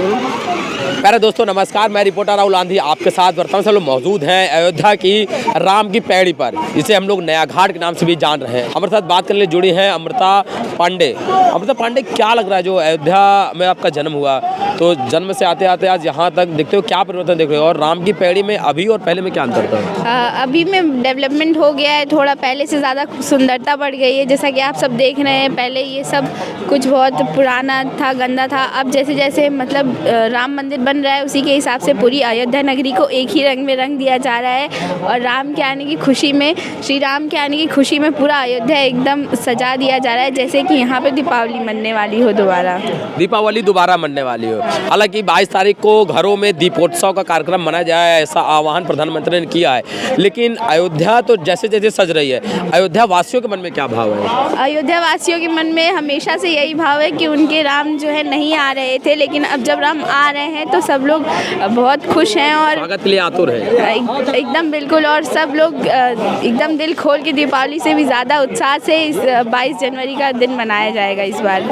प्यारे दोस्तों नमस्कार, मैं रिपोर्टर राहुल आंधी आपके साथ वर्तमान से लोग मौजूद हैं अयोध्या की राम की पैड़ी पर, जिसे हम लोग नया घाट के नाम से भी जान रहे हैं। हमारे साथ बात करने जुड़ी हैं अमृता पांडे। अमृता पांडे, क्या लग रहा है जो अयोध्या में आपका जन्म हुआ, तो जन्म से आते आते आज यहाँ तक देखते हो, क्या परिवर्तन देख रहे हो, और राम की पैड़ी में अभी और पहले में क्या अंतर था? अभी में डेवलपमेंट हो गया है, थोड़ा पहले से ज़्यादा सुंदरता बढ़ गई है। जैसा कि आप सब देख रहे हैं, पहले ये सब कुछ बहुत पुराना था, गंदा था। अब जैसे जैसे मतलब राम मंदिर बन रहा है, उसी के हिसाब से पूरी अयोध्या नगरी को एक ही रंग में रंग दिया जा रहा है। और राम के आने की खुशी में, श्री राम के आने की खुशी में पूरा अयोध्या एकदम सजा दिया जा रहा है, जैसे कि यहाँ पे दीपावली मनने वाली हो दोबारा। दीपावली दोबारा मनने वाली हो। हालांकि 22 तारीख को घरों में दीपोत्सव का कार्यक्रम मनाया जाए, ऐसा आह्वान प्रधानमंत्री ने किया है। लेकिन अयोध्या तो जैसे जैसे सज रही है, अयोध्या वासियों के मन में क्या भाव है? अयोध्या वासियों के मन में हमेशा से यही भाव है कि उनके राम जो है नहीं आ रहे थे, लेकिन अब जब राम आ रहे हैं तो सब लोग बहुत खुश हैं और स्वागत के लिए आतुर है। एकदम बिल्कुल। और सब लोग एकदम दिल खोल के दीपावली से भी ज़्यादा उत्साह से इस 22 जनवरी का दिन मनाया जाएगा। इस बार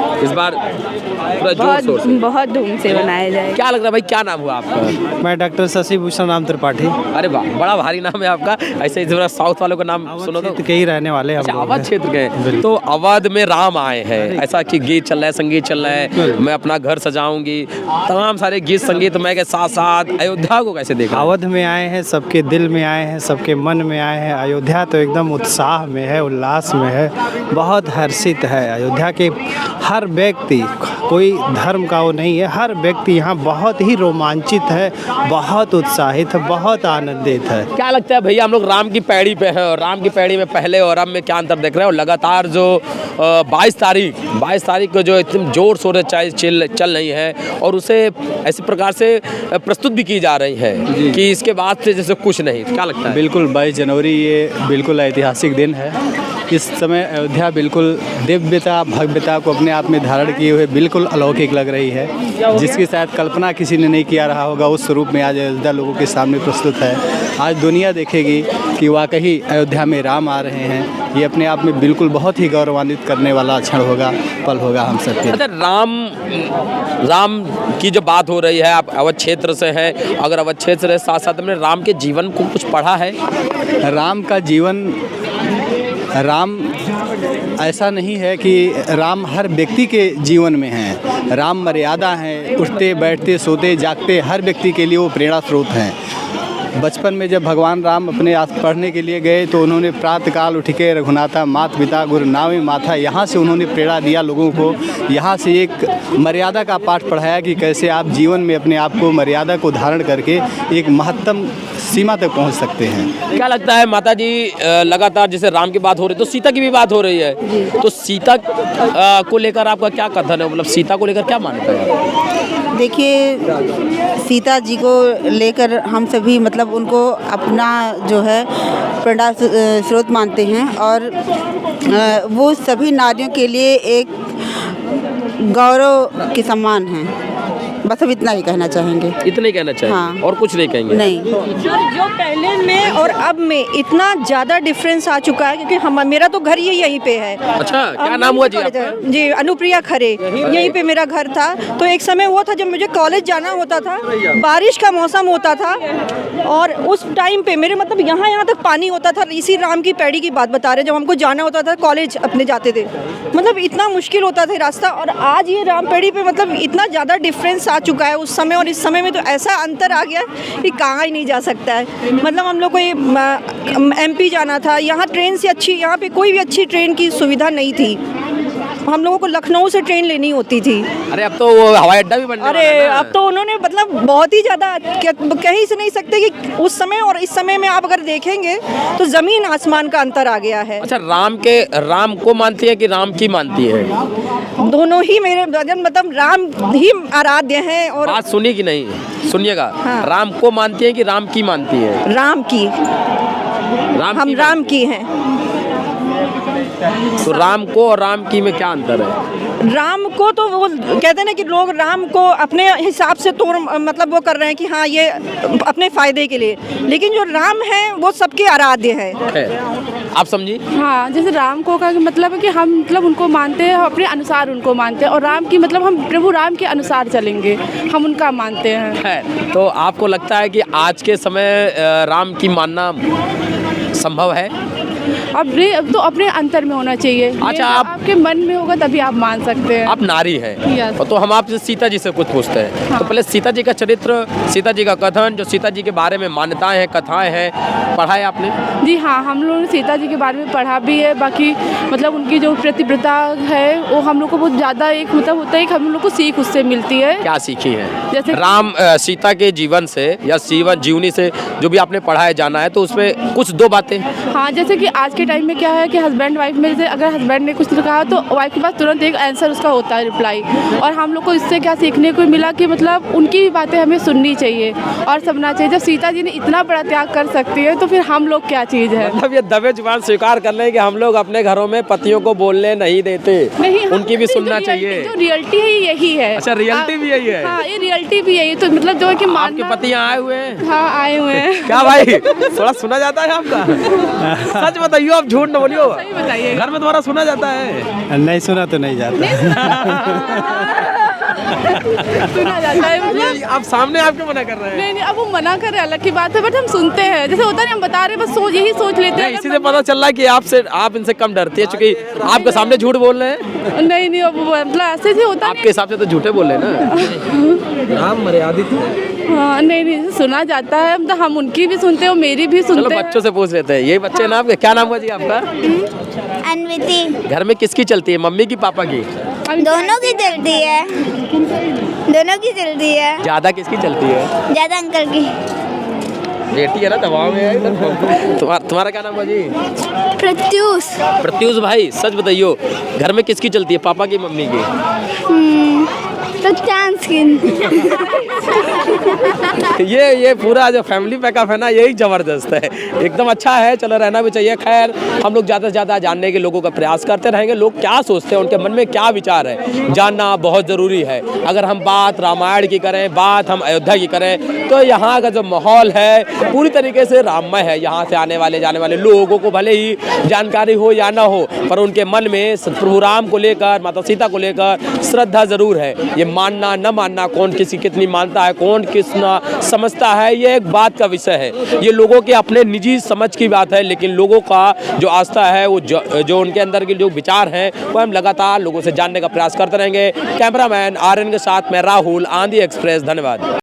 पूरा बहुत धूम से मनाया जाएगा। क्या लग रहा है भाई, क्या नाम हुआ आपका? मैं डॉक्टर शशि भूषण राम त्रिपाठी। अरे वाह, बड़ा भारी नाम है आपका। ऐसे ही थोड़ा साउथ वालों का नाम सुनो तो के ही रहने वाले हम। अवध क्षेत्र के, तो अवध में राम आए हैं, ऐसा कि गीत चल रहा है, संगीत चल रहा है, मैं अपना घर सजाऊंगी, तमाम सारे गीत संगीत मैं के साथ साथ अयोध्या को कैसे देखा? अवध में आए हैं, सबके दिल में आए हैं, सबके मन में आए हैं। अयोध्या तो एकदम उत्साह में है, उल्लास में है, बहुत हर्षित है। अयोध्या के हर व्यक्ति, कोई धर्म का वो नहीं है, हर व्यक्ति यहाँ बहुत ही रोमांचित है, बहुत उत्साहित है, बहुत आनंदित है। क्या लगता है भैया, हम लोग राम की पैड़ी पे हैं और राम की पैड़ी में पहले और अब में क्या अंतर देख रहे हैं? और लगातार जो 22 तारीख को जो इतने जोर शोर से चल रही है और उसे ऐसे प्रकार से प्रस्तुत भी की जा रही है कि इसके बाद से जैसे कुछ नहीं, क्या लगता है? बिल्कुल 22 जनवरी ये बिल्कुल ऐतिहासिक दिन है। इस समय अयोध्या बिल्कुल दिव्यता भव्यता को अपने आप में धारण किए हुए बिल्कुल अलौकिक लग रही है, जिसकी शायद कल्पना किसी ने नहीं किया रहा होगा। उस स्वरूप में आज अयोध्या लोगों के सामने प्रस्तुत है। आज दुनिया देखेगी कि वाकई अयोध्या में राम आ रहे हैं। ये अपने आप में बिल्कुल बहुत ही गौरवान्वित करने वाला क्षण होगा, पल होगा हम सबके। अच्छा, राम की जो बात हो रही है, आप अवध क्षेत्र से हैं, अगर अवध क्षेत्र से साथ साथ में राम के जीवन को कुछ पढ़ा है? राम का जीवन, राम ऐसा नहीं है कि राम हर व्यक्ति के जीवन में है। राम मर्यादा है, उठते बैठते सोते जागते हर व्यक्ति के लिए वो प्रेरणा स्रोत हैं। बचपन में जब भगवान राम अपने पढ़ने के लिए गए तो उन्होंने प्रातःकाल उठ के रघुनाथा मात पिता गुरु नावे माथा, यहाँ से उन्होंने प्रेरणा दिया लोगों को। यहाँ से एक मर्यादा का पाठ पढ़ाया कि कैसे आप जीवन में अपने आप को मर्यादा को धारण करके एक महत्तम सीमा तक पहुँच सकते हैं। क्या लगता है माता जी, लगातार जैसे राम की बात हो रही है तो सीता की भी बात हो रही है, तो सीता को लेकर आपका क्या कथन है? मतलब सीता को लेकर क्या मानते हैं? देखिए, सीता जी को लेकर हम सभी मतलब उनको अपना जो है प्रेरणा स्रोत मानते हैं और वो सभी नारियों के लिए एक गौरव के समान हैं। बस हम इतना ही कहना चाहेंगे। इतना ही कहना चाहेंगे? हाँ। और कुछ नहीं कहेंगे? नहीं। जो पहले में और अब में इतना ज़्यादा डिफरेंस आ चुका है, क्योंकि मेरा तो घर यहीं पे है। अच्छा, क्या नाम हुआ जी आपका? जी, अनुप्रिया खरे, यहीं पे मेरा घर था। तो एक समय वो था जब मुझे कॉलेज जाना होता था, बारिश का मौसम होता था और उस टाइम पे मेरे मतलब यहाँ तक पानी होता था। इसी राम की पैड़ी की बात बता रहे, जब हमको जाना होता था कॉलेज अपने जाते थे, मतलब इतना मुश्किल होता था रास्ता। और आज ये राम पैड़ी पे मतलब इतना ज़्यादा डिफरेंस आ चुका है उस समय और इस समय में, तो ऐसा अंतर आ गया कि कहाँ ही नहीं जा सकता है। मतलब हम लोग को ये MP जाना था, यहाँ ट्रेन से अच्छी, यहाँ पे कोई भी अच्छी ट्रेन की सुविधा नहीं थी। हम लोगों को लखनऊ से ट्रेन लेनी होती थी। अरे अब तो वो हवाई अड्डा भी बनने वाला है ना? अब तो उन्होंने मतलब बहुत ही ज़्यादा, कहीं से नहीं सकते कि उस समय और इस समय में आप अगर देखेंगे तो ज़मीन आसमान का अंतर आ गया है। अच्छा, राम को मानती है कि राम की मानती है? दोनों ही मेरे मतलब राम ही आराध्य हैं। और बात सुनिए कि नहीं, सुनिएगा। हाँ। राम को मानती है कि राम की मानती है? राम की। हम राम की हैं। तो राम को और राम की में क्या अंतर है? राम को तो वो कहते हैं ना कि लोग राम को अपने हिसाब से तोड़ मतलब वो कर रहे हैं कि हाँ ये अपने फ़ायदे के लिए, लेकिन जो राम है वो सबके आराध्य है। आप समझी? हाँ, जैसे राम को का मतलब है कि हम मतलब उनको मानते हैं, अपने अनुसार उनको मानते हैं, और राम की मतलब हम प्रभु राम के अनुसार चलेंगे, हम उनका मानते हैं। तो आपको लगता है कि आज के समय राम की मानना संभव है? अब तो अपने अंतर में होना चाहिए। अच्छा, आपके मन में होगा तभी आप मान सकते हैं। आप नारी हैं। Yes. तो हम आपसे सीता जी से कुछ पूछते हैं। हाँ। तो पहले सीता जी का चरित्र, सीता जी का कथन, जो सीता जी के बारे में मान्यताएं हैं, कथाएं हैं, पढ़ा है आपने? जी हाँ, हम लोगों ने सीता जी के बारे में पढ़ा भी है। बाकी मतलब उनकी जो प्रतिव्रता है वो हम लोग को बहुत ज़्यादा एक मतलब होता है कि हम लोग को सीख उससे मिलती है। क्या सीखी है? जैसे राम सीता के जीवन से या जीवनी से जो भी आपने पढ़ा है, जाना है, तो उसमें कुछ दो बातें। हाँ, जैसे कि आज के टाइम में क्या है कि हस्बैंड वाइफ में से अगर हस्बैंड ने कुछ कहा तो वाइफ के पास तुरंत एक आंसर उसका होता है, रिप्लाई। और हम लोग को इससे क्या सीखने को मिला कि मतलब उनकी भी बातें हमें सुननी चाहिए और समझना चाहिए। जब सीता जी ने इतना बड़ा त्याग कर सकती है तो फिर हम लोग क्या चीज़ है। मतलब ये दबे जुबान स्वीकार कर लें कि हम लोग अपने घरों में पतियों को बोलने नहीं देते, नहीं, उनकी भी सुनना चाहिए। जो रियलिटी है यही है। अच्छा, रियलिटी भी यही है? हाँ, ये रियलिटी भी यही। तो मतलब जो है कि आपके पति यहाँ आए हुए हैं? हाँ, आए हुए हैं। क्या भाई, थोड़ा सुना जाता है आपका? सच बताइए, आप झूठ न बोलियो। सही बताइए। घर में तुम्हारा सुना जाता है? नहीं सुना तो नहीं जाता। सुना जाता है मतलब। ये आप सामने आपके मना कर रहे हैं? नहीं, अब वो मना कर रहे हैं अलग की बात है, बट हम सुनते हैं। जैसे होता है ना, हम बता रहे हैं, बस यही सोच लेते हैं। इसी से पता चल रहा है कि आप इनसे कम डरती है, क्योंकि आपके सामने झूठ बोल रहे हैं। नहीं, अब मतलब ऐसे से होता आपके हिसाब से तो झूठे बोल रहे हैं ना। राम मर्यादित है। हाँ, नहीं, सुना जाता है। मतलब हम उनकी भी सुनते हैं और मेरी भी चलो सुनते हैं। बच्चों से पूछ लेते हैं। ये बच्चे ना आपके, क्या नाम हुआ जी आपका? अनविति। घर में किसकी चलती है, मम्मी की पापा की? दोनों की चलती है, दोनों की चलती है। ज्यादा किसकी चलती है? ज्यादा अंकल की। बेटी है ना, दबाव में है। तुम्हारा क्या नाम है जी? प्रत्यूष। प्रत्यूष भाई, सच बताइयो, घर में किसकी चलती है, पापा की मम्मी की? तो चांस की। ये पूरा जो फैमिली पैकअप है ना, यही जबरदस्त है, एकदम अच्छा है। चलो, रहना भी चाहिए। खैर, हम लोग ज़्यादा से ज़्यादा जानने के लोगों का प्रयास करते रहेंगे। लोग क्या सोचते हैं, उनके मन में क्या विचार है, जानना बहुत ज़रूरी है। अगर हम बात रामायण की करें, बात हम अयोध्या की करें, तो यहाँ का जो माहौल है पूरी तरीके से राममय है। यहाँ से आने वाले जाने वाले लोगों को भले ही जानकारी हो या ना हो, पर उनके मन में प्रभु राम को लेकर, माता सीता को लेकर श्रद्धा ज़रूर है। ये मानना न मानना, कौन किसी कितनी मानता है, कौन कितना समझता है, ये एक बात का विषय है। ये लोगों के अपने निजी समझ की बात है, लेकिन लोगों का जो आस्था है, वो जो उनके अंदर के जो विचार हैं, वो हम लगातार लोगों से जानने का प्रयास करते रहेंगे। कैमरामैन आर्यन के साथ मैं राहुल, आंधी एक्सप्रेस। धन्यवाद।